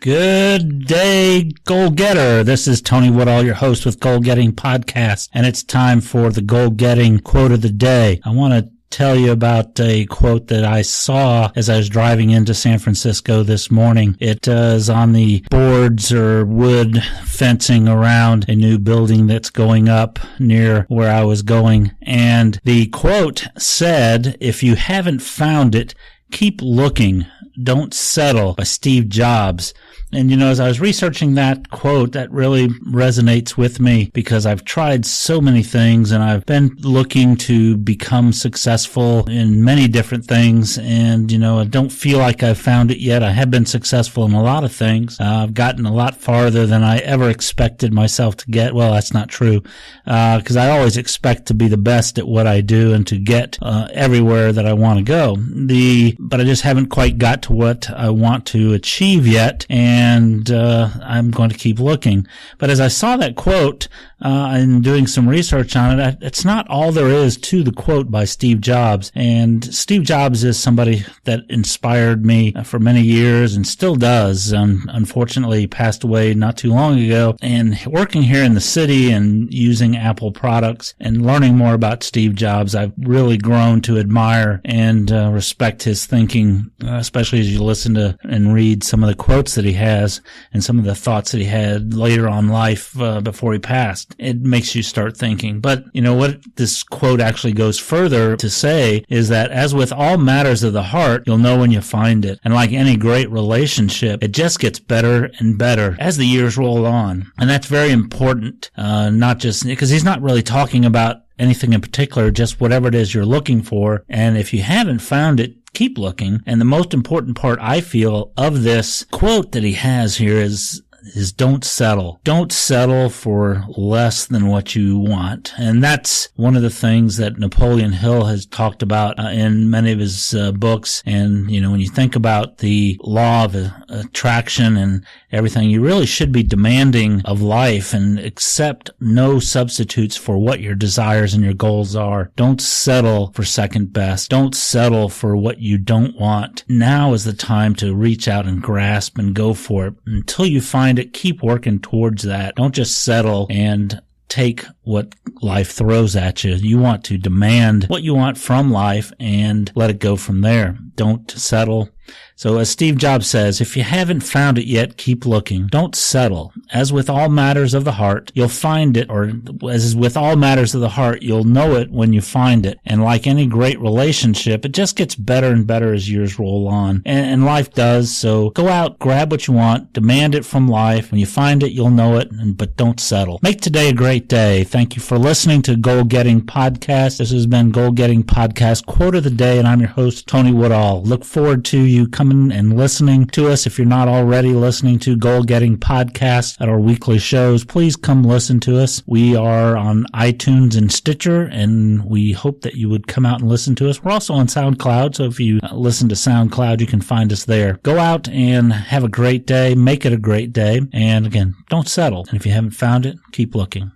Good day, Goal Getter. This is Tony Woodall, your host with Goal Getting Podcast, and it's time for the Goal Getting Quote of the Day. I want to tell you about a quote that I saw as I was driving into San Francisco this morning. It is on the boards or wood fencing around a new building that's going up near where I was going. And the quote said, "If you haven't found it, keep looking. Don't settle," by Steve Jobs. And, as I was researching that quote, that really resonates with me because I've tried so many things and I've been looking to become successful in many different things. And, I don't feel like I've found it yet. I have been successful in a lot of things. I've gotten a lot farther than I ever expected myself to get. Well, that's not true, because I always expect to be the best at what I do and to get everywhere that I want to go. But I just haven't quite got to what I want to achieve yet. And I'm going to keep looking. But as I saw that quote and doing some research on it, it's not all there is to the quote by Steve Jobs. And Steve Jobs is somebody that inspired me for many years and still does. Unfortunately, he passed away not too long ago. And working here in the city and using Apple products and learning more about Steve Jobs, I've really grown to admire and respect his thinking, especially as you listen to and read some of the quotes that he has and some of the thoughts that he had later on life before he passed. It makes you start thinking. But what this quote actually goes further to say is that as with all matters of the heart, you'll know when you find it. And like any great relationship, it just gets better and better as the years roll on. And that's very important, not just because he's not really talking about anything in particular, just whatever it is you're looking for. And if you haven't found it, keep looking. And the most important part, I feel, of this quote that he has here is don't settle. Don't settle for less than what you want. And that's one of the things that Napoleon Hill has talked about in many of his books. And, when you think about the law of attraction and everything, you really should be demanding of life and accept no substitutes for what your desires and your goals are. Don't settle for second best. Don't settle for what you don't want. Now is the time to reach out and grasp and go for it. Until you find it, keep working towards that. Don't just settle and take what life throws at you. You want to demand what you want from life and let it go from there. Don't settle. So as Steve Jobs says, if you haven't found it yet, keep looking. Don't settle. As with all matters of the heart, you'll find it, or as with all matters of the heart, you'll know it when you find it. And like any great relationship, it just gets better and better as years roll on. And life does. So go out, grab what you want, demand it from life. When you find it, you'll know it, but don't settle. Make today a great day. Thank you for listening to Goal Getting Podcast. This has been Goal Getting Podcast Quote of the Day, and I'm your host, Tony Woodall. Look forward to you coming and listening to us. If you're not already listening to Goal Getting Podcast at our weekly shows, please come listen to us. We are on iTunes and Stitcher, and we hope that you would come out and listen to us. We're also on SoundCloud, so if you listen to SoundCloud, you can find us there. Go out and have a great day. Make it a great day. And again, don't settle. And if you haven't found it, keep looking.